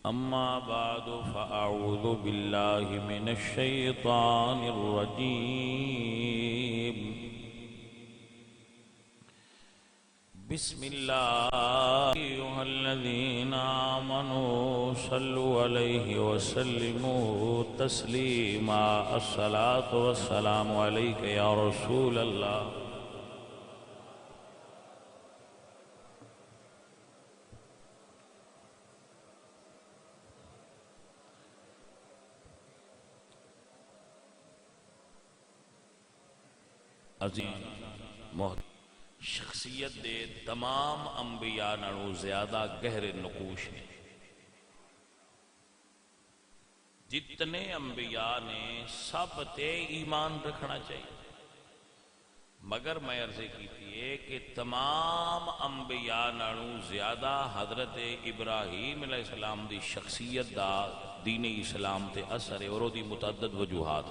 أما بعد فأعوذ بالله من الشيطان الرجيم. بسم الله. أيها الذين آمنوا صلوا عليه وسلموا تسليما. الصلاة والسلام عليك يا رسول الله. عظیم شخصیت دے تمام انبیاء نالوں زیادہ گہرے نقوش نے. جتنے انبیاء نے سب تے ایمان رکھنا چاہیے، مگر میں عرض کی تھی کہ تمام انبیاء نالوں زیادہ حضرت ابراہیم علیہ السلام دی شخصیت دا دین اسلام تے اثر ہے، اور دی متعدد وجوہات.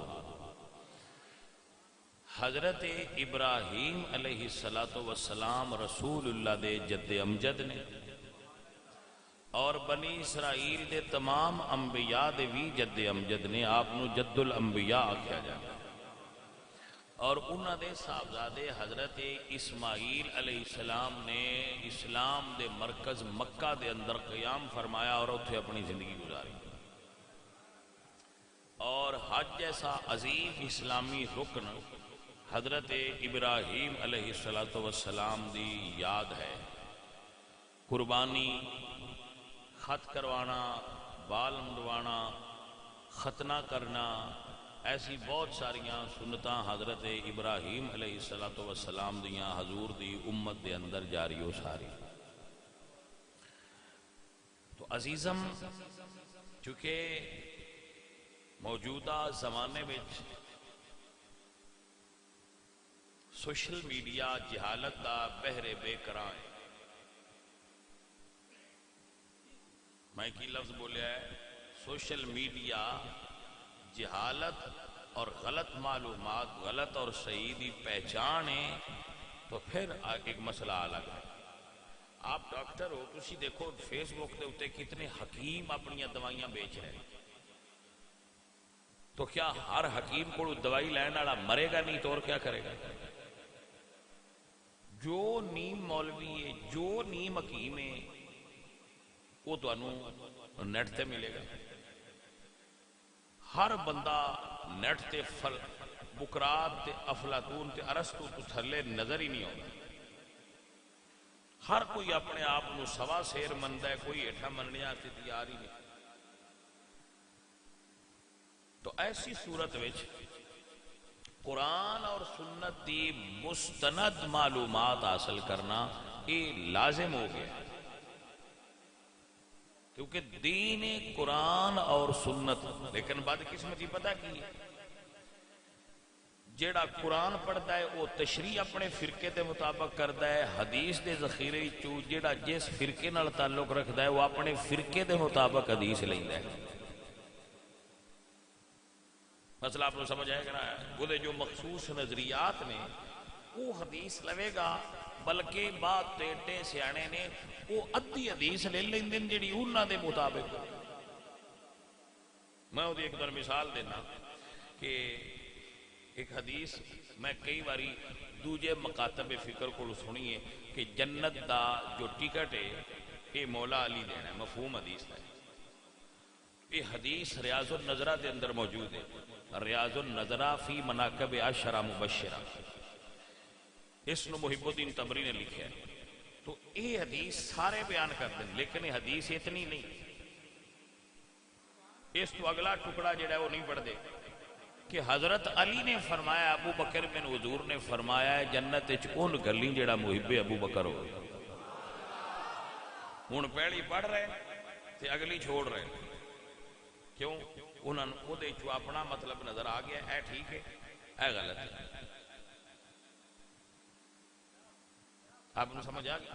حضرت ابراہیم علیہ السلام رسول اللہ دے جد امجد نے، اور بنی اسرائیل دے تمام انبیاء دے بھی جد امجد نے. آپ نو جد الانبیاء آکھیا جاتا ہے. اور انہاں دے صاحبزادے حضرت اسماعیل علیہ السلام نے اسلام دے مرکز مکہ دے اندر قیام فرمایا اور اتھے اپنی زندگی گزاری. اور حج جیسا عظیم اسلامی رکن حضرت ابراہیم علیہ السلام دی یاد ہے. قربانی، خط کروانا، بال منڈوانا، ختنہ کرنا، ایسی بہت ساریاں سنتاں حضرت ابراہیم علیہ السلام دیاں حضور دی امت دے اندر جاری ہو ساری. تو عزیزم، چونکہ موجودہ زمانے میں سوشل میڈیا جہالت دا بہرے بے کراں ہے. میں کی لفظ بولیا ہے؟ سوشل میڈیا جہالت اور غلط معلومات، غلط اور صحیح دی پہچان ہے. تو پھر ایک مسئلہ الگ ہے. آپ ڈاکٹر ہو، تسی دیکھو فیس بک دے اتے کتنے حکیم اپنی دوائیاں بیچ رہے ہیں. تو کیا ہر حکیم کو دوائی لینا والا مرے گا نہیں تو اور کیا کرے گا؟ جو نیم مولوی ہے، جو نیم حکیم ہے، وہ تو نیٹ تے ملے گا. ہر بندہ نیٹ تے بکرات تے افلاطون تے ارسطو تو تھلے نظر ہی نہیں ہوگا. ہر کوئی اپنے آپ نو سوا سیر مندا ہے، کوئی ہیٹھا مننے آتے تیار ہی نہیں. تو ایسی صورت وچ قرآن اور سنت دی مستند معلومات حاصل کرنا یہ لازم ہو گیا، کیونکہ دین قرآن اور سنت. لیکن بات قسمتی پتہ کی ہے؟ جیڑا قرآن پڑھتا ہے وہ تشریح اپنے فرقے دے مطابق کرتا ہے، حدیث دے ذخیرے چو جیڑا جس فرقے نال تعلق رکھتا ہے وہ اپنے فرقے دے مطابق حدیث لیندا ہے. مسئلہ آپ کو سمجھ آئے گا؟ وہ جو مخصوص نظریات نے وہ حدیث لوے گا، بلکہ بات ٹیٹے سیانے نے وہ ادھی حدیث لے لیں دن جڑی انہاں دے مطابق. میں وہ ایک در مثال دینا کہ ایک حدیث میں کئی باری دوجے مکاتب فکر کو سنی ہے کہ جنت دا جو ٹکٹ ہے یہ مولا علی دینا ہے. مفہوم حدیث ہے. یہ حدیث ریاض النظرہ دے اندر موجود ہے. ریاض النظرہ فی مناقب عشرہ مبشرہ، اس نو محب الدین تبری نے لکھا ہے. تو یہ حدیث سارے بیان کرتے ہیں، لیکن یہ حدیث اتنی نہیں. اس تو اگلا ٹکڑا جڑا ہے وہ نہیں پڑھ دے کہ حضرت علی نے فرمایا، ابو بکر بن حضور نے فرمایا ہے جنت وچ اون گلی جڑا محب ابو بکر ہو. ہن پہلی پڑھ رہے تے اگلی چھوڑ رہے. کیوں؟ انہوں نے وہ اپنا مطلب نظر آ گیا، اے ٹھیک ہے اے غلط ہے. آپ کو سمجھ آ گیا؟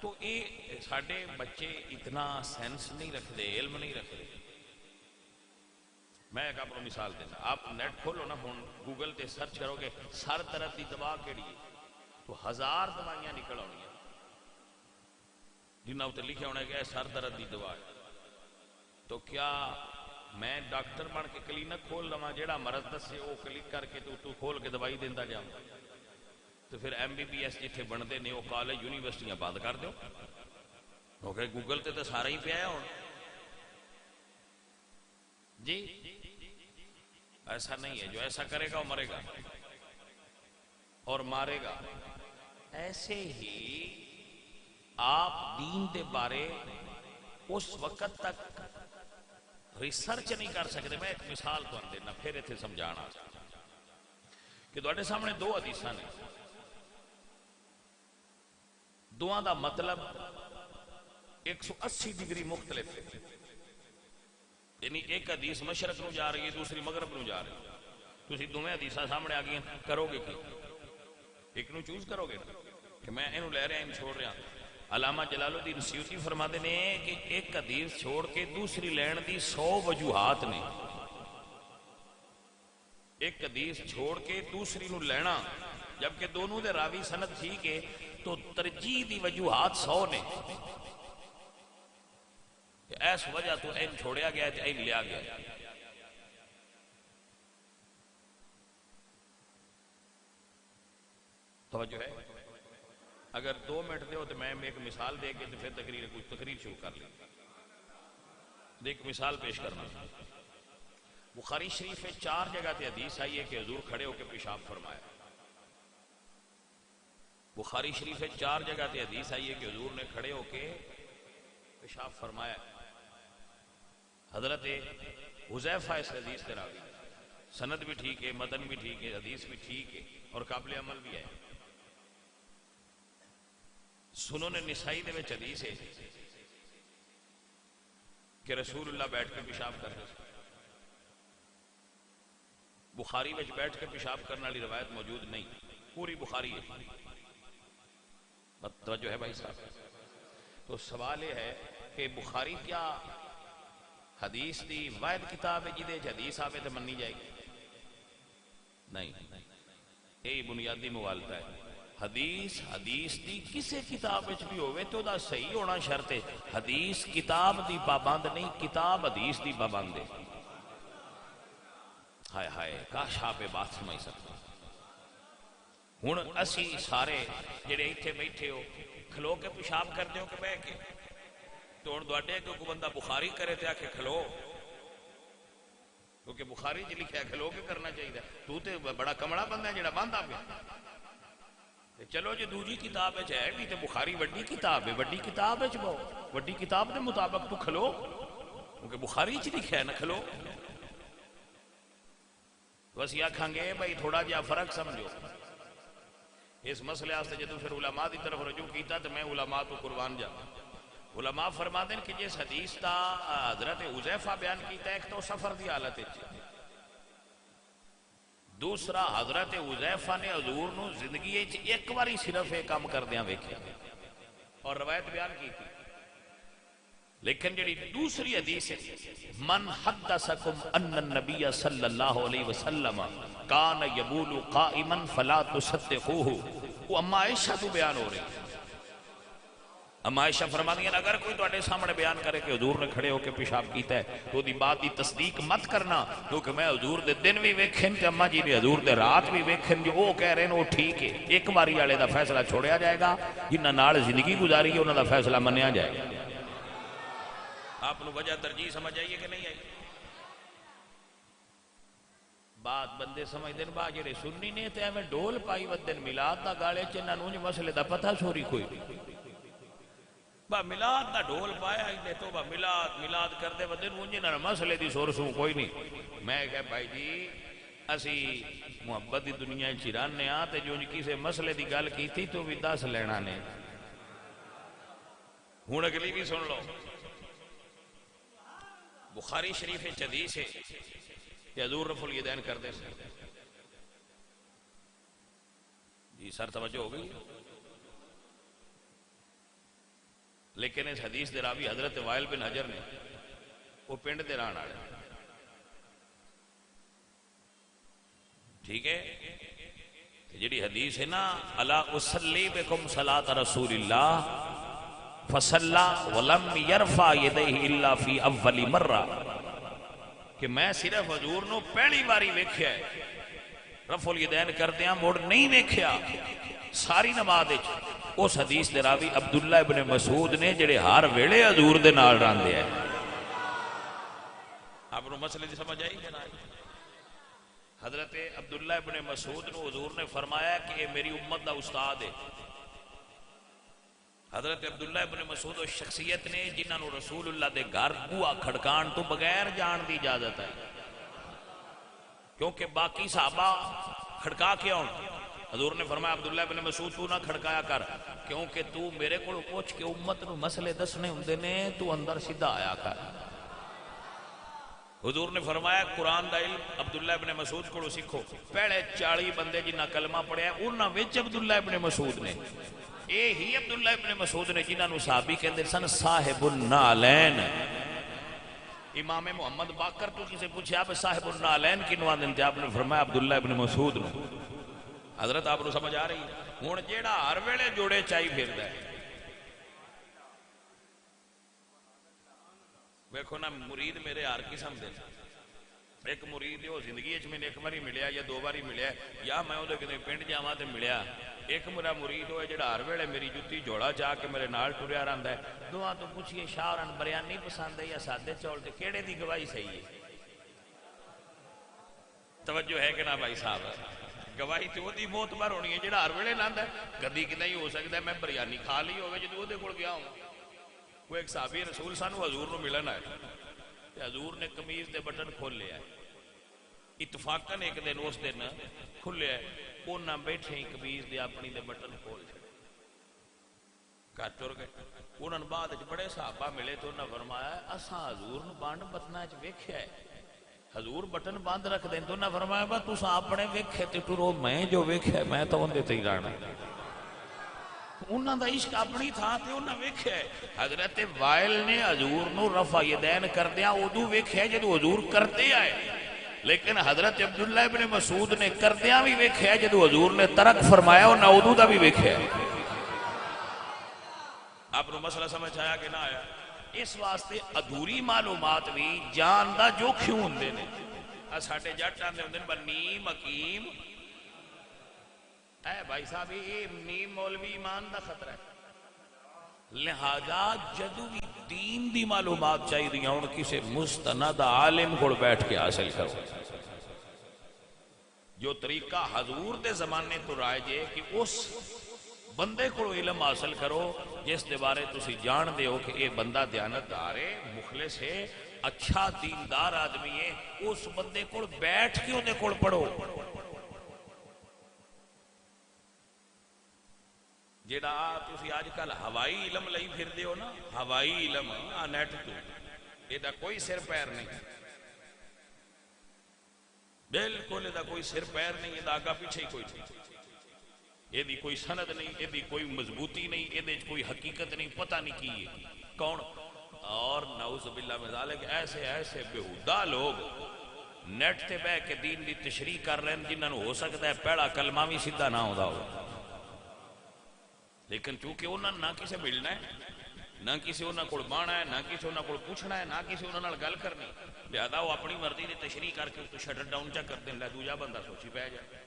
تو یہ ساڈے بچے اتنا سینس نہیں رکھتے، علم نہیں رکھتے. میں ایک آپ کو مثال دینا. آپ نیٹ کھولو نا، ہوں گوگل تے سرچ کرو گے سر درد کی دوا کیڑی ہے تو 1000 دوائیاں نکل آنی جنہوں تے لکھے ہونا کہ سر درد کی دوا ہے. تو تو کیا میں ڈاکٹر بن کے کلینک کھول لوا جہاں مرض دسے وہ کلک کر کے تو کھول کے دوائی دینا جا؟ تو پھر MBBS جتنے بنتے ہیں وہ کالج یونیورسٹیاں بند کر دو، کیونکہ گوگل تے تو سارا ہی پیا ہوں جی۔ ایسا نہیں ہے، جو ایسا کرے گا وہ مرے گا اور مارے گا۔ ایسے ہی آپ دین دے بارے اس وقت تک ریسرچ نہیں کر سکتے۔ میں ایک مثال تو دینا پھر اتنے سمجھانا کہ تواڈے سامنے دو حدیثاں نے، دواں دا مطلب 180 ڈگری مختلف ہے، یعنی ایک حدیث مشرق نو جا رہی ہے، دوسری مغرب نو جا رہی ہے۔ تسی دوویں حدیثاں سامنے آ گئی کرو گے کی؟ ایک نو چوز کرو گے کہ میں اینو لے رہا اینو چھوڑ رہا؟ علامہ جلال الدین سیوطی فرماتے ہیں کہ ایک حدیث چھوڑ کے دوسری لین دی 100 وجوہات نے۔ ایک حدیث چھوڑ کے دوسری نو لینا جبکہ دونوں دے راوی سند ٹھیک ہے تو ترجیح دی وجوہات 100 نے۔ ایس وجہ تو این چھوڑیا گیا ہے این لیا گیا ہے۔ توجہ ہے؟ اگر 2 منٹ دے ہو تو میں ایک مثال دے کے پھر تقریر شروع کر لیں۔ ایک مثال پیش کرنا، بخاری شریف 4 جگہ تے حدیث آئی ہے کہ حضور کھڑے ہو کے پیشاب فرمایا۔ بخاری شریف 4 جگہ تے حدیث آئی ہے کہ حضور نے کھڑے ہو کے پیشاب فرمایا۔ حضرت حذیفہ اس حدیث کے راوی، سند بھی ٹھیک ہے، متن بھی ٹھیک ہے، حدیث بھی ٹھیک ہے اور قابل عمل بھی ہے۔ سنن نسائی دے وچ حدیث ہے کہ رسول اللہ بیٹھ کے پیشاب کرتے تھے۔ بخاری وچ بیٹھ کے پیشاب کرنے والی روایت موجود نہیں، پوری بخاری ہے۔ توجہ ہے بھائی صاحب؟ تو سوال یہ ہے کہ بخاری کیا حدیث دی واحد کتاب ہے جدے حدیث آوے تو منی جائے گی؟ نہیں، یہی بنیادی مغالطہ ہے۔ حدیث دی کسے کتاب وچ بھی ہوئے تو دا صحیح ہونا شرط ہے۔ حدیث کتاب دی پابند نہیں، کتاب حدیث دی پابند ہے۔ ہائے ہائے کاش آپ بات سمجھ سکتے۔ ہن اسی سارے جڑے ایتھے بیٹھے ہو کھلو کے پیشاب کرتے ہو کہ بہ کے؟ تو ہن تواڈے کہ کوئی بندہ بخاری کرے تے آکھے کھلو، کیونکہ بخاری جی لکھیا کھلو کے کرنا چاہیے۔ تو تے بڑا کمڑا بندہ ہے جڑا باندھا پیا۔ چلو جی دوجی کتاب ہے بھی تے بخاری وڈی کتاب ہے، وڈی کتاب وڈی کتاب دے مطابق تو کھلو، کیونکہ بخاری چ لکھیا ہے نا کھلو۔ تو اسی آکھاں گے بھائی تھوڑا جہا فرق سمجھو اس مسئلے واسطے۔ جدوں پھر علماء دی طرف رجوع کیتا تو میں علماء تو قربان جا۔ علماء فرماتے ہیں کہ جس حدیث تا حضرت حذیفہ بیان کیتا ہے ایک تو سفر دی حالت ہے، دوسرا حضرت حذیفہ نے حضور نو زندگی ایک باری صرف ایک کام کردیاں ویکھیا اور روایت بیان کی تھی۔ لیکن جڑی دوسری حدیث ہے من حدثکم ان النبی صلی اللہ علیہ وسلم کان یبول قائما فلا تصدقوہ، وہ اما عائشہ تو بیان ہو رہی ہے۔ اما عائشہ فرماتی ہیں اگر کوئی تواڈے سامنے بیان کرے کہ حضور نے کھڑے ہو کے پیشاب کیتا ہے تو دی بات دی تصدیق مت کرنا، کیونکہ میں حضور دے دن بھی ویکھن تے اما جی نے حضور دے رات بھی ویکھن، جو وہ کہہ رہے ہیں وہ ٹھیک ہے۔ ایک باری والے دا فیصلہ چھوڑیا جائے گا، جنہاں نال زندگی گزاری ہے انہاں دا فیصلہ منیا جائے گا۔ آپ نو وجہ ترجیح سمجھ آئیے کہ نہیں آئی؟ بات بندے سمجھ دین با جڑے سنی نے تے ایویں ڈول پائی ودن میلاد دا گالے چ انہاں نوں مسئلے دا پتہ سوری کوئی با میلاد دا ڈول پایا ہی تو با میلاد کردے ودن انج نہ مسئلے دی سور سو کوئی نہیں۔ میں کہ بھائی جی اسی محبت دی دنیا وچ رہنے ہاں تے جو کسے مسئلے دی گل کیتی تو بھی دس لینا نے۔ ہن اگلی بھی سن لو، بخاری شریف حدیث ہے کہ حضور رفع الیدین کردے سے۔ جی سر توجہ ہو گئی؟ لیکن اس حدیث دے راوی حضرت وائل بن حجر نے وہ پنڈ دے رہن والے، ٹھیک ہے؟ جڑی حدیث ہے نا الا اصلی بکم صلاۃ رسول اللہ، فصلا ولم یرفع یدیہ الا فی اول مرہ، کہ میں صرف حضور نو پہلی باری ویکھیا ہے رفع الیدین کردیاں، مڑ نہیں ویکھیا ساری نماز وچ۔ اس حدیث دے راوی عبداللہ ابن مسعود نے جڑے ہر ویلے حضور دے نال راندے ہیں۔ آپ کو مسئلے دی سمجھ آئی جناب؟ حضرت عبداللہ ابن مسعود نو حضور نے فرمایا کہ یہ میری امت دا استاد ہے۔ حضرت عبداللہ ابن مسعود اس شخصیت نے جنہاں نو رسول اللہ دے گھر بوا کھڑکان تو بغیر جان دی اجازت ہے، کیونکہ باقی صحابہ کھڑکا کے آن، حضور نے فرمایا عبداللہ ابن مسعود تو نہ کھڑکایا کر، کیونکہ تو میرے کو پوچھ کے امت نو مسئلے دسنے ہوندے نے، تو اندر سیدھا آیا کر۔ حضور نے فرمایا قرآن دا علم عبداللہ ابن مسعود کو سیکھو۔ پہلے 40 بندے جنہ کلمہ پڑھیا انہاں وچ عبداللہ ابن مسعود نے، اے ہی عبداللہ ابن مسعود نے جنہاں نو صحابی کہندے سن صاحب النالین۔ امام محمد باقر تو کسے پوچھے آپ صاحب النالین کی نوان دیں، آپ نے فرمایا عبداللہ ابن مسعود نو۔ حضرت آپ کو سمجھ آ رہی ہے؟ ہن جیڑا ہر ویلے جوڑے چائی پھردا ہے، ویکھو نا مرید میرے ہر قسم دے، ایک مرید جو زندگی میں ایک باری ملیا یا 2 باری ملیا یا میں وہ کتنے پنڈ جاواں تے ملیا، ایک میرا مرید ہوئے جڑا ہر ویلے میری جُتی جوڑا چاہ کے میرے نال ٹریا رہندا ہے۔ دعا تو پوچھئے شاہ اور بریانی پسند ہے یا سادے چول تے کیڑے دی گواہی صحیح ہے؟ توجہ ہے کہ نہ بھائی صاحب؟ گواہی تے وہ دی موت بار ہونی ہے جڑا ہر ویلے لاندا ہے۔ کدی کدی ہی ہو سکتا ہے میں بریانی کھا لی ہوگی جدوں وہ دے کول گیا ہوں، وہ ایک صحابی رسول سانو حضور نو ملن آئے، حضور نے قمیض دے بٹن کھول لیا ہے، اتفاقاً ایک دن اس دن کھلے ہے، انہاں بیٹھے ہی قمیض دے اپنی دے بٹن کھول چھڑے، گھر ٹر گئے۔ انہاں بعد بڑے صحابہ ملے تو انہاں فرمایا اساں حضور نو بانڈ بتنا چ ویکھیا ہے، حضور بٹن بند رکھ دیں تو انہاں فرمایا با تساں اپنے ویکھے تے ٹرو، میں جو ویکھیا میں تو اندے تے ہی رہنا۔ انہاں دا عشق اپنی تھا تے انہاں ویکھیا ہے۔ حضرت وائل نے حضور نو رفع یدین کردیاں ادو ویکھیا جدو حضور کرتے آئے، لیکن حضرت عبداللہ ابن مسعود نے کردیاں بھی ویکھیا جدو حضور نے ترک فرمایا اور ادو دا بھی ویکھیا۔ آپ کو مسئلہ سمجھ آیا کہ نہ آیا؟ اس واسطے ادھوری معلومات بھی جان دا جو کیوں ہوندے نے، ساڈے جٹ آندے ہوندے نے با نیم حکیم، اے بھائی صاحب یہ نیم مولوی ایمان دا خطرہ ہے، لہذا جدو بھی دین دی معلومات چاہی دیا ان کسی مستند عالم کو بیٹھ کے حاصل کرو۔ جو طریقہ حضور دے زمانے تو رائجے کہ اس بندے کو علم حاصل کرو جس دے بارے تسی جان دے ہو کہ اے بندہ دیانتدار ہے، مخلص ہے، اچھا دیندار آدمی ہے، اس بندے کو بیٹھ کے انہیں کو پڑھو۔ جیڑا تسی آج کل ہوائی علم لئی پھر دے ہو نا، ہوائی علم نیٹ تو یہ دا کوئی سر پیر نہیں، بالکل یہ دا کوئی سر پیر نہیں، یہ دا آگا پیچھے ہی کوئی نہیں، یہ دی کوئی سند نہیں، یہ دی کوئی مضبوطی نہیں، یہ دی کوئی حقیقت نہیں، پتہ نہیں کی ہے کون۔ اور نعوذ باللہ من ذالک ایسے ایسے بہودہ لوگ نیٹ تے بہ کے دین دی تشریح کر رہے ہیں جنہاں نو ہو سکتا ہے پہلا کلمہ بھی سیدھا نہ ہوتا ہو، لیکن چونکہ انہوں نے نہ کسے ملنا ہے، نہ کسی انہوں کو بانا ہے، نہ کسی انہوں کو پوچھنا ہے، نہ کسی انہوں نے گل کرنی، لہذا وہ اپنی مرضی دی تشریح کر کے تو شٹر ڈاؤن چا کر دیں، دوجا بندہ سوچی پہ جائے۔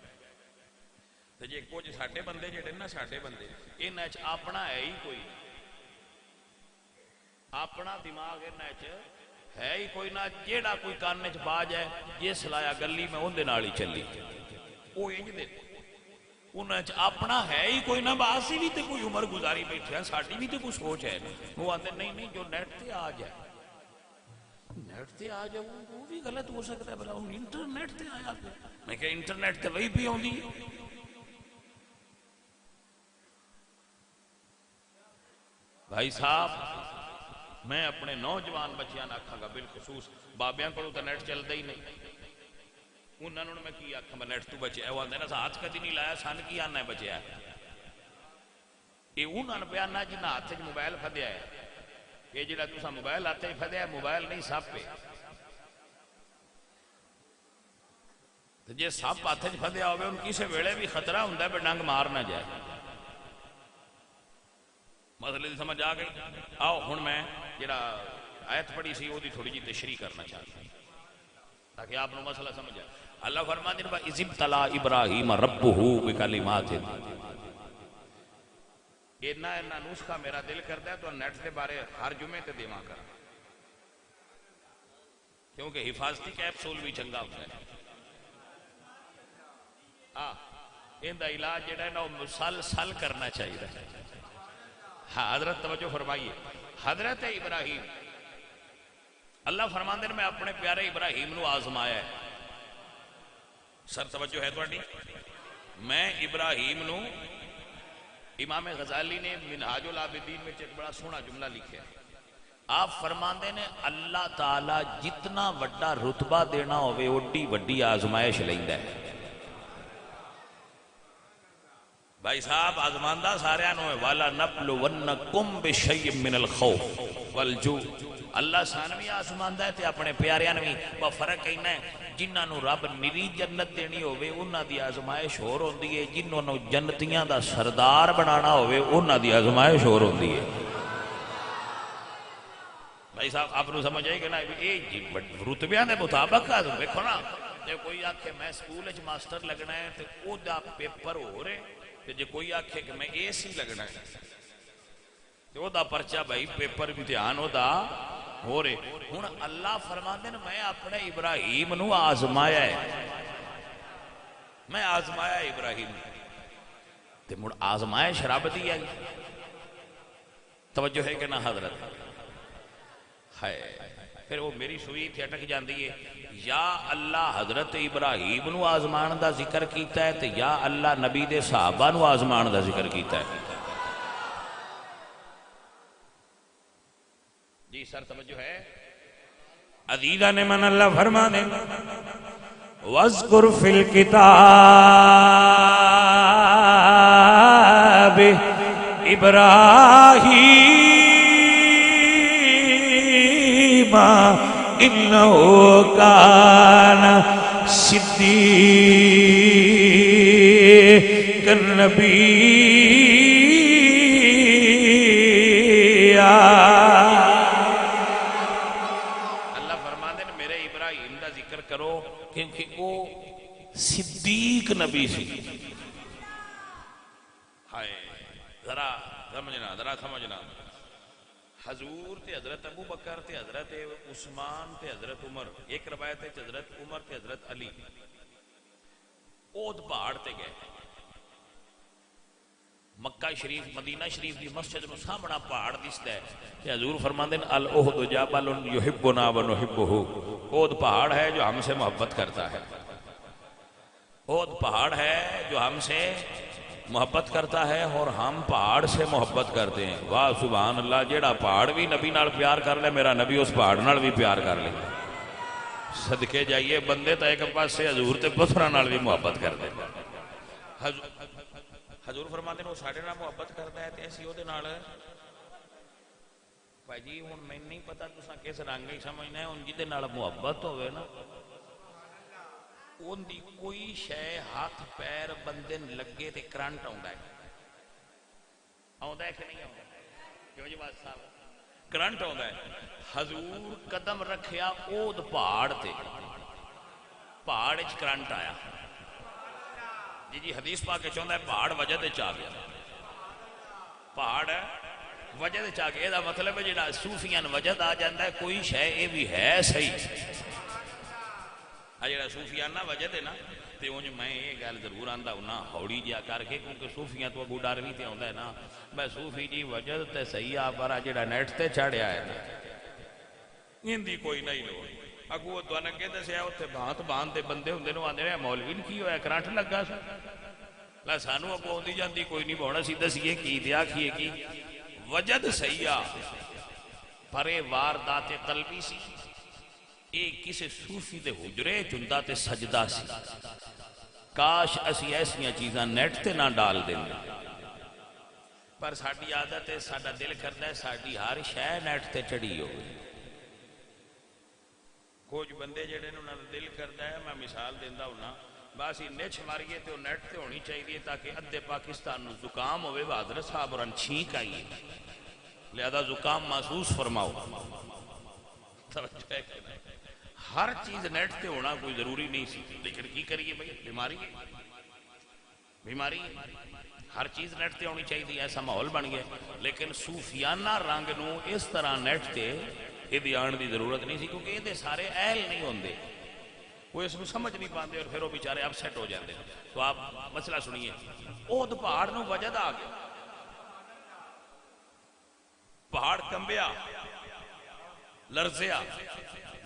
تو جی کچھ ساٹے بندے جڑے نا، ساٹے بندے انہاں چ اپنا ہے ہی کوئی، اپنا دماغ انہاں چ ہے ہی کوئی نہ، جیڑا کوئی کان چ پا جائے جس لایا گلی میں اندے نال ہی چلی، وہ انج دے انہاں چ اپنا ہے ہی کوئی نہ، باسی بھی تے کوئی عمر گزاری بیٹھے ہیں، ساٹھی بھی تے کوئی سوچ ہے، وہ آتے نہیں نہیں جو نیٹ تے آ جائے، نیٹ تے آ جائے وہ بھی غلط ہو سکتا ہے، بلا انٹرنیٹ تے آیا میں کہ انٹرنیٹ تے وہی بھی ہوندی ہے۔ بھائی صاحب میں اپنے نوجوان بچیاں آکھاں گا، بالخصوص بابیاں کو تو نیٹ چلتا ہی نہیں، انہوں نے میں کی آکھاں میں نیٹ تو بچے ہے، وہ آندے نا ہاتھ کدی نہیں لایا، سان کی آنا ہے بچے ہے، یہ انہوں نے بیانا جنہ ہاتھ سے موبائل پھدیا ہے، یہ جنہ تو سا موبائل آتے ہی پھدیا ہے، موبائل نہیں ساپ پہ، تو جے ساپ آتے ہی پھدیا ہوئے ان کی سے ویڑے بھی خطرہ ہوندہ ہے پر ڈنگ مار نہ جائے۔ مسئلے کی سمجھ آ گئی؟ آؤ ہن میں جڑا آیت پڑھی سی وہ تھوڑی جی تشریح کرنا چاہتا ہوں تاکہ آپ کو مسئلہ سمجھ آئے۔ اللہ فرماتے ہیں اِذِ ابْتَلَىٰ إِبْرَاهِيمَ رَبُّهُ بِكَلِمَاتٍ۔ اینا نسخہ میرا دل کرتا ہے تو نیٹ کے بارے ہر جمعے تے دیواں کر، کیونکہ حفاظتی کیپسول بھی چنگا ہوتا ہے۔ ان دا علاج جڑا ہے نا وہ مسلسل کرنا چاہیے۔ ہاں حضرت توجہ فرمائیے، حضرت ابراہیم اللہ فرماندے نے میں اپنے پیارے ابراہیم نو آزمایا ہے۔ سر توجہ ہے تواڈی؟ میں ابراہیم نو، امام غزالی نے منہاج العابدین میں ایک بڑا سونا جملہ لکھا ہے۔ آپ فرماندے نے اللہ تعالی جتنا وڈا رتبہ دینا ہوئے اوڈی وڈی آزمائش لیندا ہے۔ بھائی صاحب آزماندہ سارے آنوں ہے وَلَنَبْلُوَنَّكُمْ بِشَيْءٍ مِّنَ الْخَوْفِ وَالْجُوعِ۔ اللہ سانوی آزماندہ ہے تے اپنے پیارے آنوی وہ فرق کہنا ہے جنہاں نو رب نری جنت دینی ہوئے انہاں دی آزمائش ہور ہوندی ہے، جنہاں نو جنتیاں دا سردار بنانا ہوئے انہاں دی آزمائش ہور ہوندی ہے۔ بھائی صاحب آپ نے سمجھ آئی کہ نا یہ رتبیاں دے مطابق دیکھو نا، جب کوئی آکھے میں سکول وچ ماسٹر لگنا ہے تو او دا پیپر ہو رہے، جے کوئی آکھے کہ میں اے سی لگنا ہے تو او دا پرچہ بھائی پیپر بھی دھیان ہو دا ہو رہے۔ ہن اللہ فرماندے نے میں اپنے ابراہیم نو آزمایا ہے، میں آزمایا ابراہیم تے مڑ آزمائش رب دی ہے۔ توجہ ہے کہ نہ حضرت؟ ہے پھر وہ میری سوئی تھی اٹک جاندی ہے، یا اللہ حضرت ابراہیم نو آزمان دا ذکر کیتا ہے تے یا اللہ نبی دے صحابہ نو آزمان دا ذکر کیتا ہے۔ جی سر توجہ ہے؟ عزیزہ نے من اللہ فرما دے وَاذْكُرْ فِي الْكِتَابِ إِبْرَاهِيمَ إِنَّهُ كَانَ صِدِّيقًا نَبِيًّا۔ اللہ فرماتے ہیں میرے ابراہیم دا ذکر کرو کیونکہ وہ صدیق نبی سی۔ ہائے ذرا سمجھنا حضور تے حضرت ابو بکر تے حضرت عثمان تے حضرت عمر، ایک روایت ہے حضرت عمر تے حضرت علی اود پہاڑ تے گئے، مکہ شریف مدینہ شریف دی مسجد نو سامنا پہاڑ دستا ہے کہ حضور فرماندے ہیں الأحد جبل یحبنا ونحبہ، اود پہاڑ ہے جو ہم سے محبت کرتا ہے، اود پہاڑ ہے جو ہم سے محبت کرتا ہے اور ہم پہاڑ سے محبت کرتے ہیں۔ واہ سبحان اللہ، جیڑا پہاڑ بھی نبی نال پیار کر لے میرا نبی اس پہاڑ نال بھی پیار کر لے۔ صدقے جائیے بندے تا ایک پاس سے حضور تے پتھراں نال بھی محبت کر دے۔ حضور فرماتے ہیں وہ ساڑھے نال محبت کرتا ہے تے ایسی ہو دے نال بھائی جی ہن میں نہیں پتا تساں کس رنگ ہی سمجھنا ہے، ان جدے نال محبت ہوئے نا ان دی کوئی شے ہاتھ پیر بندے لگے تے کرنٹ آندا ہے کہ نہیں آندا؟ کیوں جی بات صاحب کرنٹ آندا ہے۔ حضور قدم رکھیا اود پہاڑ تے، پہاڑ وچ کرنٹ آیا۔ جی حدیث پاک کے چاہتا ہے پہاڑ وجہ دے چاہ گیا، پہاڑ وجہ دے چاہ گیا۔ یہ مطلب ہے جڑا صوفیان وجد آ جاندہ ہے کوئی شے یہ بھی ہے صحیح۔ جڑا صوفیانہ وجہ دے نا تے انج میں یہ گل ضرور آندا ہونا ہوڑی جیا کر کے، کیونکہ صوفیاں تو ابو ڈر بھی تے آندا ہے نا میں صوفی جی وجد تے صحیح آ پر جڑا نیٹ تے چڑھیا ہے نا ان دی کوئی نہیں لوڑ۔ اگو تو نگے دسیا اوتھے بھانت بھانت دے بندے ہوندے نو آندے نے مولوی نے کی ہویا کرنٹ لگا سا لا سانو اگو آندی جاندی کوئی نہیں بہنا سی دسیے کی دیا کیے کی وجد صحیح آ پر واردات قلبی سی۔ ایک کسی صوفی دے حجرے چندہ تے سجدہ سی، کاش اسی ایسیاں چیزاں نیٹ تے نہ ڈال دیں پر ساڑھی عادت ہے ساڑھا دل کرتا ہے ساڑھی ہر شے نیٹ تے چڑھی ہو گئی۔ کچھ بندے جڑے انہوں نے دل کرتا ہے میں مثال دیندہ ہونا بس نچ ماریے تو نیٹ تے ہونی چاہیے تاکہ ادھے پاکستان نو زکام ہوئے حضرت صاحب اور چھینک آئیے لہذا زکام محسوس فرماؤ ہر چیز نیٹ تے ہونا کوئی ضروری نہیں سی لیکن کی کریے بھائی بیماری ہر چیز نیٹ تے ہونی چاہیے ایسا ماحول بن گیا لیکن صوفیانہ رنگ نو اس طرح نیٹ تے یہ آن دی ضرورت نہیں سی کیونکہ یہ سارے اہل نہیں ہوندے وہ اس کو سمجھ نہیں پاندے اور پھر وہ بیچارے اپسیٹ ہو جاتے تو آپ مسئلہ سنیے احد پہاڑ نو وجد آ گیا پہاڑ کمبیا لرزیا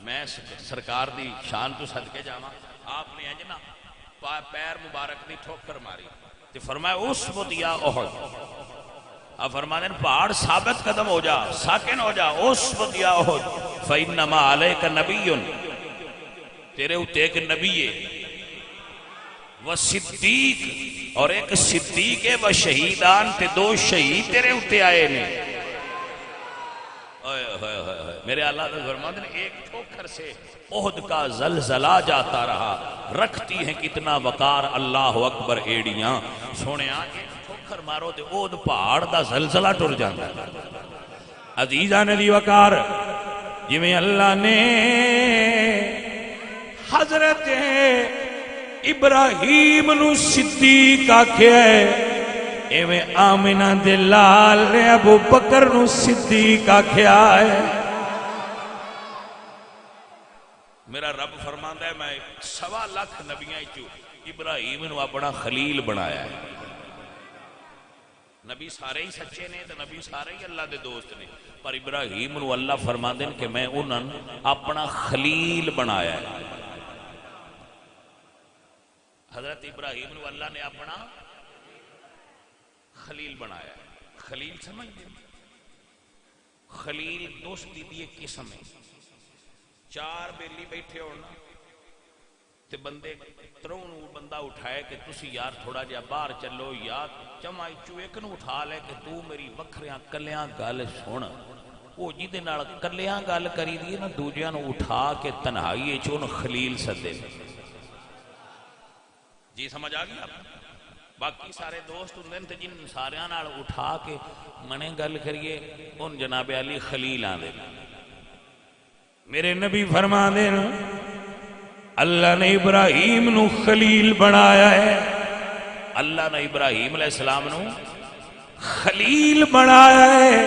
میں سرکار دی شان تو صدقے جاواں آپ نے اجنا پیر مبارک دی ٹھوکر ماری تو فرمایا اسبت یا احد آپ فرماتے ہیں پہاڑ ثابت قدم ہو جا ساکن ہو جا اسبت یا احد فَإِنَّمَا عَلَيْكَ نَبِيٌّ تیرے ہوتے ایک نبی ہے وہ صدیق اور ایک صدیق ہے وہ شہیدان تے دو شہید تیرے ہوتے آئے نے میرے اللہ نے فرماتے ہیں ایک ٹھوکر سے احد کا زلزلہ جاتا رہا رکھتی ہیں کتنا وقار اللہ اکبر ایڑیاں سونے آگے ٹھوکر مارو دے احد پہاڑ دا زلزلہ ٹر جاتا ہے عزیزہ ندی وقار جویں اللہ نے حضرت ابراہیم نو صدیق آکھیا ہے ایویں آمنہ دے لال نے ابو بکر نو صدیق آکھیا ہے میرا رب فرماندا ہے میں 1.25 لاکھ نبیاں چوں ابراہیم نو اپنا خلیل بنایا ہے نبی سارے ہی سچے نے تو نبی سارے ہی اللہ دے دوست نے پر ابراہیم نو اللہ فرماندے ہیں کہ میں انہاں اپنا خلیل بنایا ہے حضرت ابراہیم نو اللہ نے اپنا خلیل بنایا ہے خلیل سمجھ دیں خلیل دوستی دی ایک قسم ہے 4 بیلی بیٹھے ہونا تے بندے ترون بندہ اٹھائے کہ تسی یار تھوڑا جا باہر چلو یا چمائی چویک نو اٹھا لے کہ تو میری وکھریاں کلیاں گل سن وہ جی دے نال کلیاں گل کری دی نا دوجیاں نو اٹھا کے تنہائی چون خلیل سدے جی سمجھ آ گیا باقی سارے دوست ہوندے تے جن ساریاں نال اٹھا کے منے گل کریے ان جناب علی خلیل آندے میرے نبی فرما دے نا اللہ نے ابراہیم نو خلیل بنایا ہے اللہ نے ابراہیم علیہ السلام نو خلیل بنایا ہے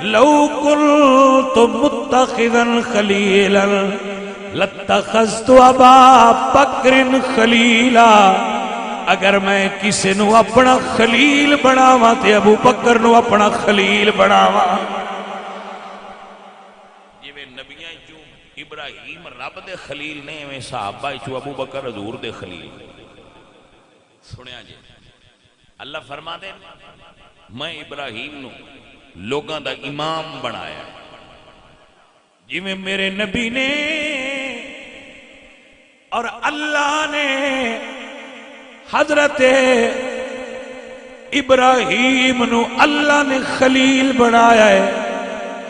لو کنت متخذا خلیلا لاتخذت ابا بکر خلیلا اگر میں کسی نو اپنا خلیل بناواں تے ابو بکر نو اپنا خلیل بناواں جویں نبیاں جو ابراہیم رب دے خلیل نے میں صحابہ جو ابو بکر حضور دے خلیل سنیا جی اللہ فرما دے میں ابراہیم نو لوگاں دا امام بنایا جی میں میرے نبی نے اور اللہ نے حضرت ابراہیم نو اللہ نے خلیل بنایا ہے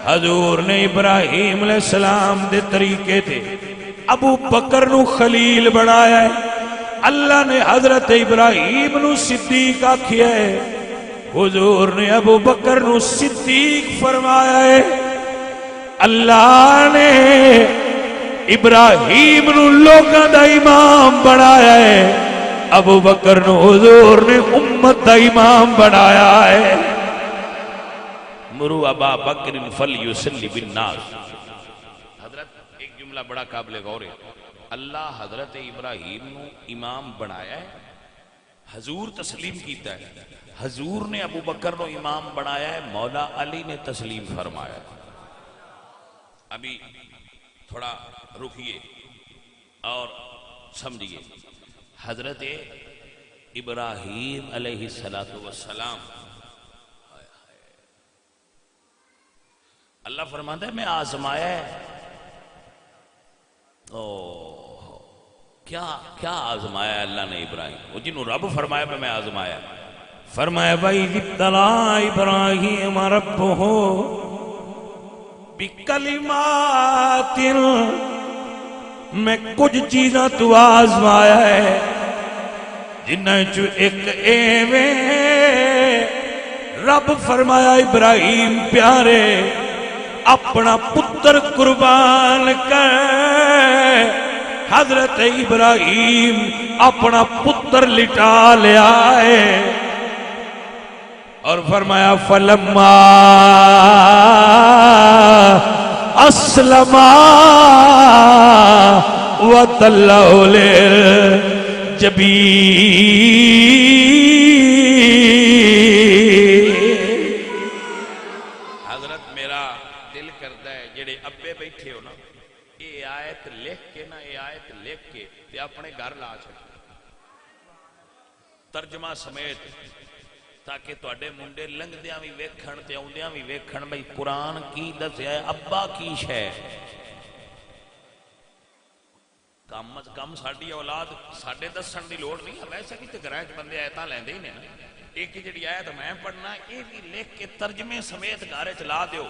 حضور نے ابراہیم علیہ السلام دے طریقے تھے ابو بکر نو خلیل بنایا ہے اللہ نے حضرت ابراہیم نو صدیق آکھیا ہے حضور نے ابو بکر نو صدیق فرمایا ہے اللہ نے ابراہیم نو لوگاں دا امام بنایا ہے ابو بکر نو حضور نے امت دا امام بنایا ہے مرو ابا بکر فلیصلی بالناس حضرت ایک جملہ بڑا قابل غور ہے اللہ حضرت ابراہیم نو امام بنایا ہے حضور تسلیم کیتا ہے حضور نے ابو بکر نو امام بنایا ہے مولا علی نے تسلیم فرمایا ہے ابھی تھوڑا رکیے اور سمجھئے حضرت ابراہیم علیہ السلام اللہ فرماتا ہے میں آزمایا ہے کیا آزمایا ہے اللہ نے ابراہیم وہ جنہوں رب فرمایا میں آزمایا فرمایا بھائی ابتلا ابراہیم ربہ بکلمات میں کچھ چیزاں تو آزمایا ہے جنہیں چو ایک ایویں رب فرمایا ابراہیم پیارے اپنا پتر قربان کر. حضرت ابراہیم اپنا پتر لٹا لیا ہے اور فرمایا فلما اسلما وتلہ للجبین. حضرت میرا دل کرتا ہے جڑے ابے بیٹھے ہو نا یہ آیت لکھ کے نا یہ آیت لکھ کے تے اپنے گھر لا چھڑ ترجمہ سمیت تاکہ تواڈے منڈے لنگدیاں بھی ویکھن تے اوندیاں بھی ویکھن بھئی قرآن کی دسیا ہے ابا کی شے. کم از کم ساڈی اولاد ساڈے دسن دی لوڑ نہیں ہے. ویسے بھی تے گھراں وچ بندے آیتاں لیندے ہی نے. ایک جڑی آیت میں پڑھنا یہ بھی لکھ کے ترجمے سمیت گھر وچ لا دیو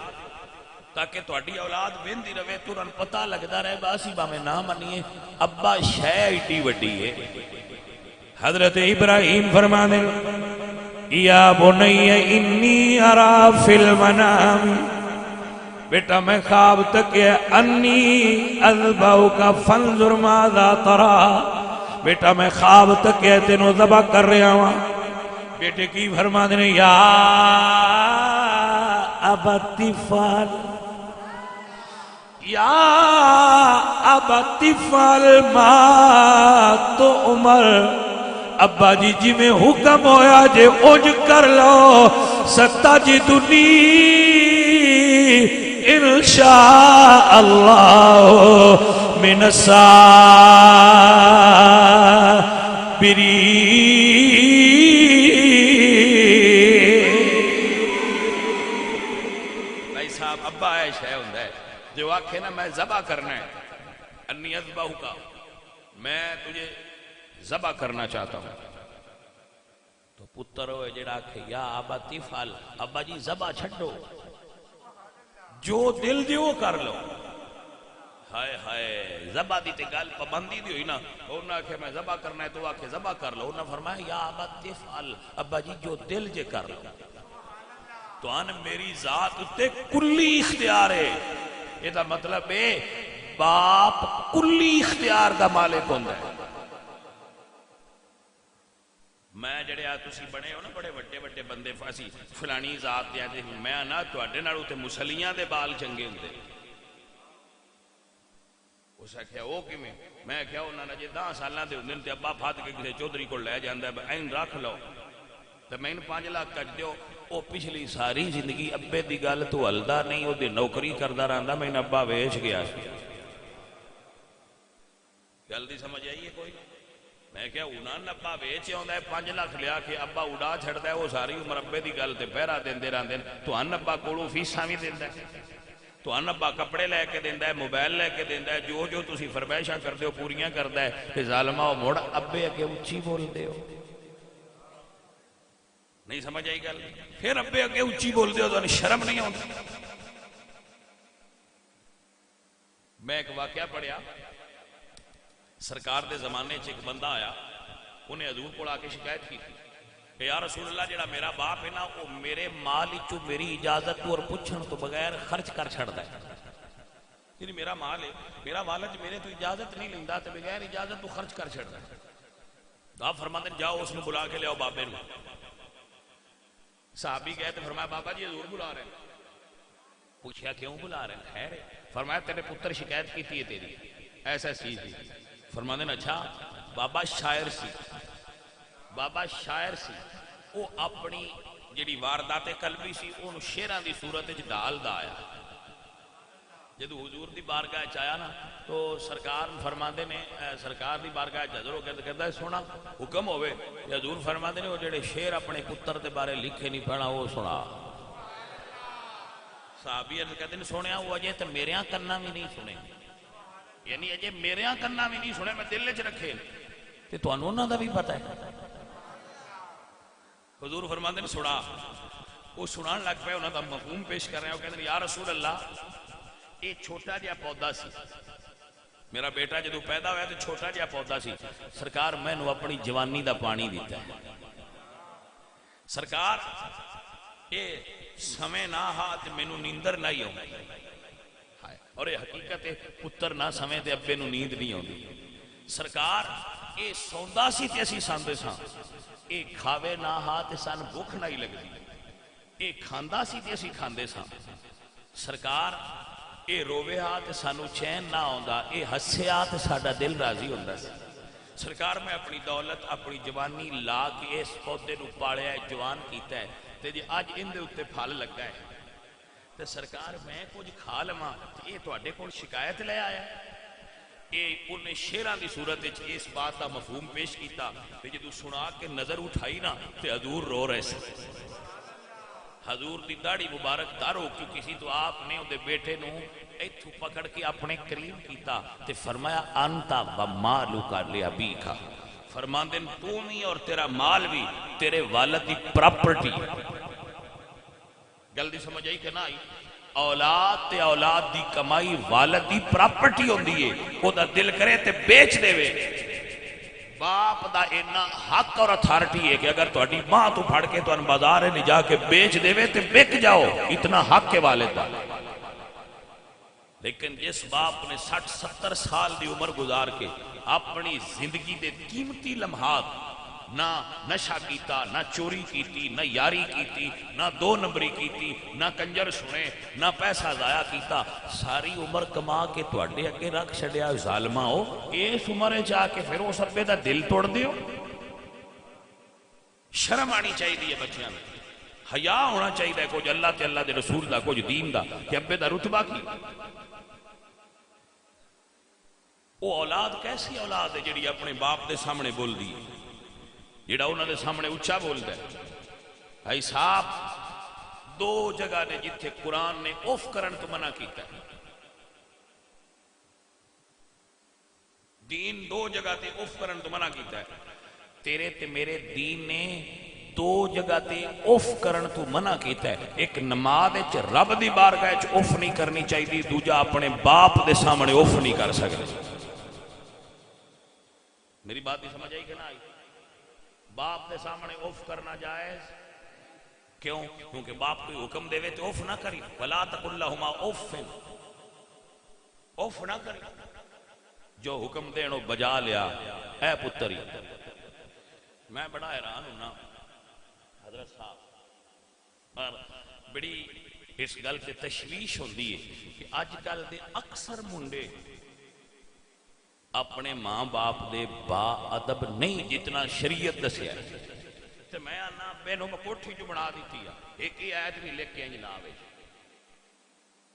تاکہ تواڈی اولاد ویندی رہے ترن پتہ لگدا رہے باسی باویں نہ منیے ابا شے ایڈی وڈی ہے. حضرت ابراہیم فرمانے یا بنی انی ارا فی المنام بیٹا میں خواب تک انی اذبحک فانظر ماذا ترى. بیٹا میں خواب تک تینوں ذبح کر رہا ہوں. بیٹے کی فرما دینے یا ابت فعل یا ابت فعل ما تؤمر. ابا جی جی میں حکم ہویا جے اوج کر لو ستجدنی انشاء اللہ من الصابرین. بھائی صاحب ابا ہے شے ہوندا ہے جو آکھے نا میں ذبح کرنا ہے انی اذبحک میں تجھے ذبح کرنا چاہتا ہوں تو پتر ہوئے جڑا کہ یا ابا تفعل ابا جی ذبح چھڈو جو دل دیو کر لو. ہائے ہائے ذبح دی تے گل پابندی دی ہوئی نا انہاں آکھے میں ذبح کرنا ہے تو آکھے ذبح کر لو. انہاں فرمایا یا ابا تفعل ابا جی جو دل جے کر لو. تو ان میری ذات تے کلی اختیار ہے. یہ دا مطلب ہے باپ کلی اختیار دا مالک ہوندا ہے. میں جڑے تسی بنے ہو نا بڑے وڈے وڈے بندے فاسی فلانی ذات دے آتے میں نا تواڈے نالوں تے مسلیاں دے بال چنگے ہوندے. اس آکھیا او کیویں؟ میں کہیا انہاں نے جے 10 سالاں دے ہوندے تے ابا پھاد کے کسے چودھری کول لے جاندا ہے این رکھ لو تے میں 5 لاکھ کٹ دیو. او پچھلی ساری زندگی ابے دی گل تو ہلدا نہیں او دی نوکری کردا رہندا میں ابا ویچ گیا. گل دی سمجھ آئی ہے کوئی؟ میں کہا انہاں ابا ویچ آندا ہے 5 لاکھ لیا کہ ابا اڑا چھڑدا ہے وہ ساری عمر ابے دی گل تے پہرا دیندے رہندے تو ان ابا کولوں فیساں وی دیندا ہے تو ان ابا کپڑے لے کے دیندا ہے موبائل لے کے دیندا ہے جو جو تسی فرمائشاں کردے ہو پوریاں کردا ہے کہ ظالما او مڑ ابے اگے اونچی بولدے ہو. نہیں سمجھ آئی گل؟ پھر ابے اگے اونچی بولدے ہو تو شرم نہیں آندی. میں ایک واقعہ پڑھیا سرکار دے زمانے چ ایک بندہ آیا انہیں حضور کو آ کے شکایت کی کہ یا رسول اللہ جڑا میرا باپ ہے نا وہ میرے مال چو میری اجازت اور پوچھن تو بغیر خرچ کر چھڑدا ہے. یعنی میرا مال ہے میرا والد میرے تو اجازت نہیں لیندا تے بغیر اجازت تو خرچ کر چھڑدا ہے. آپ فرماتے ہیں جاؤ اس نے بلا کے لیاؤ بابے نو. صحابی گئے تو فرمایا بابا جی حضور بلا رہے ہیں. پوچھا کیوں بلا رہے ہیں؟ خیر ہے. فرمایا تیرے پتر شکایت کی تھی تیری ایسا چیز تھی. فرماتے ہیں اچھا. بابا شاعر سی بابا شاعر سی وہ اپنی جڑی واردات قلبی سی وہ شعراں دی صورت وچ ڈال دا آیا. جدو حضور دی بارگاہ چایا نا تو سرکار فرماندے نے سرکار دی بارگاہ حضور ہو کے کہتا ہے سونا حکم ہوئے کہ حضور فرماندے نے وہ جڑے شعر اپنے پتر دے بارے لکھے نہیں پڑھا وہ سنا. صحابی کہتے ہیں سنیا وہ اجے تو میریاں کرنا بھی نہیں سنے یعنی اجے میریاں کرنا بھی نہیں سنے میں دل وچ رکھے تے تانوں انہاں دا بھی پتہ ہے. حضور فرماندے نے سنا وہ سنان لگ پے انہاں دا مفہوم پیش کر رہے ہیں. وہ کہتے ہیں یا رسول اللہ یہ چھوٹا جہا پودا سی میرا بیٹا جدو پیدا ہوا تو چھوٹا جہا پودا سی، سرکار مینوں اپنی جوانی دا پانی دیتا ہے، سرکار یہ سمے نہ ہا تے مینوں نیندر نہ ہی آؤندی، اور یہ حقیقت ہے پتر نہ سمے تے ابے نوں نیند نہیں آؤندی، سرکار یہ سوندا سی تے اسی ساندے ساں، یہ کھاوے نہ ہا تے سان بھوک نہیں لگدی، یہ کھاندا سی تے اسی کھاندے ساں، سرکار یہ روے ہا تے سانو چین نہ آوندا، یہ ہسیا تے ساڈا دل راضی ہوندا سی، سرکار میں اپنی دولت اپنی جوانی لا کے اس پودے نو پالیا ہے، جوان کیتا ہے، تے جی اج ان دے اوتے پھل لگا ہے تے سرکار میں کچھ کھا لواں تے یہ تواڈے کول شکایت لے آیا ہے، یہ انہیں شیراں دی صورت وچ اس بات دا مفہوم پیش کیتا تے جدوں سنا کے نظر اٹھائی نا تے حضور رو رہے سے، حضور دی داڑھی مبارک دار ہو چکی سی، تو آپ نے اودے بیٹے نو ایتھوں پکڑ کے اپنے قریب کیتا تے فرمایا انتا و مالک لابیکا، فرماندے تو بھی اور تیرا مال بھی تیرے والد دی پراپرٹی، گل دی سمجھ آئی کہ نہ آئی؟ اولاد تے اولاد دی کمائی والد دی پراپرٹی ہوندی ہے، او دا دل کرے تے بیچ دے وے، باپ دا اینا حق اور اتھارٹی ہے کہ اگر تہاڈی ماں تو پھڑ کے تو ان بازار نہیں جا کے بیچ دے وے تے بک جاؤ، اتنا حق کے والد دا، لیکن جس باپ نے 60-70 سال دی عمر گزار کے اپنی زندگی دے قیمتی لمحات نہ نشہ کیتا، نہ چوری کیتی، نہ یاری کیتی، نہ دو نمبری کیتی، نہ کنجر سنے، نہ پیسہ ضائع کیتا، ساری عمر کما کے تواڈے اگے رکھ چھڈیا، ظالما ہو اس عمر جا کے پھر اس ابے دا دل توڑ دیو، شرم آنی چاہیے بچیاں میں، حیا ہونا چاہیے کچھ اللہ تے اللہ دے رسول دا، کچھ دین دا، کہ ابے دا رتبہ کی، وہ اولاد کیسی اولاد ہے جڑی اپنے باپ دے سامنے بول دی، جڑا انہوں نے سامنے اچھا بولتا ہے، بھائی صاحب دو جگہ نے جتھے قرآن نے اوف کرن تو منع کیتا ہے، دین دو جگہ تے اوف کرن تو منع کیتا ہے، تیرے تے میرے دین نے دو جگہ تے اوف کرن تو منع کیتا ہے، ایک نماز وچ رب دی بارگاہ وچ اوف نہیں کرنی چاہیے، دوجا اپنے باپ دے سامنے اوف نہیں کر سکتے، میری بات نہیں سمجھ آئی کہ نہ آئی؟ باپ دے سامنے اوف کرنا جائز کیوں؟ کیونکہ باپ کوئی حکم دے وے تو اوف نہ کری، وَلَا تَقُلْ لَهُمَا اوف، اوف نہ کری، جو حکم دینو بجا لیا، اے پتری، میں بڑا حیران ہوں نا حضرت صاحب، اور بڑی اس گل سے تشویش ہوندی ہے کہ آج کل دے اکثر منڈے اپنے ماں باپ دے با ادب نہیں جتنا شریعت دسیا ہے، تو میں آنا بینوں میں کوٹھی جو بنا دیتی ہے، ایک ہی آیت بھی لکھ کے جناب ہے،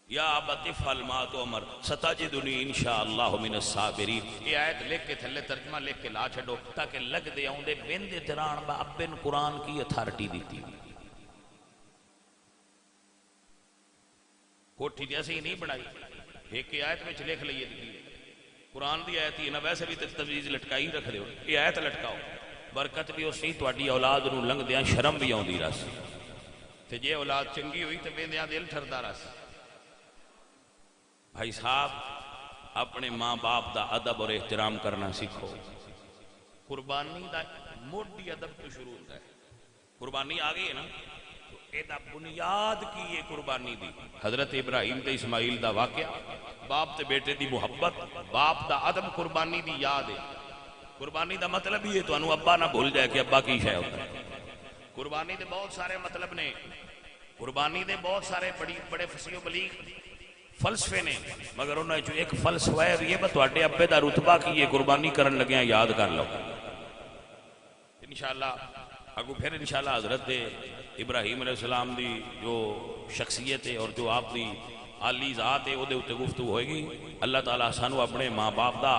یا ابت افعل ما تؤمر ستجدنی انشاءاللہ من الصابرین، یہ آیت لکھ کے تھلے ترجمہ لکھ کے لا چھڈو تاکہ لگ دے آؤں دے بین دے تران با ابن قرآن کی اتھارٹی دیتی، کوٹھی دی ایسی نہیں بنائی، ایک ہی آیت میں لکھ لئیے دی قرآن دی آیت ہی نہ، ویسے بھی تجویز لٹکائی رکھ دے ہو، یہ آیت لٹکاؤ، برکت بھی اسی تواڈی اولاد نو لنگ دیاں شرم بھی آؤندی رس، تے جے اولاد چنگی ہوئی تے ویندیاں دل ٹھردا رس، بھائی صاحب اپنے ماں باپ دا ادب اور احترام کرنا سیکھو، قربانی دا موڈی ادب تو شروع ہوتا ہے، قربانی آ گئی ہے نا، تو اے دا بنیاد کی یہ قربانی دی، حضرت ابراہیم تے اسماعیل دا واقعہ، باپ تے بیٹے دی محبت، باپ دا ادب قربانی دی یاد ہے، قربانی دا مطلب ہی ہے تو انو ابا نہ بھول جائے کہ ابا کی شے ہوتا ہے، قربانی دے بہت سارے مطلب نے، قربانی دے بہت سارے بڑے فصیح و بلیغ فلسفے نے، مگر انہوں نے جو ایک فلسفہ ہے یہ بتواڈے ابے دا رتبہ کی یہ قربانی کرن لگے ہیں، یاد کر لو انشاءاللہ، اگو پھر انشاءاللہ حضرت ابراہیم علیہ السلام دی جو شخصیت ہے اور جو آپ دی عالی ذات ہے وہ دے اتے گفتگو ہوئے گی، اللہ تعالیٰ سانو اپنے ماں باپ دا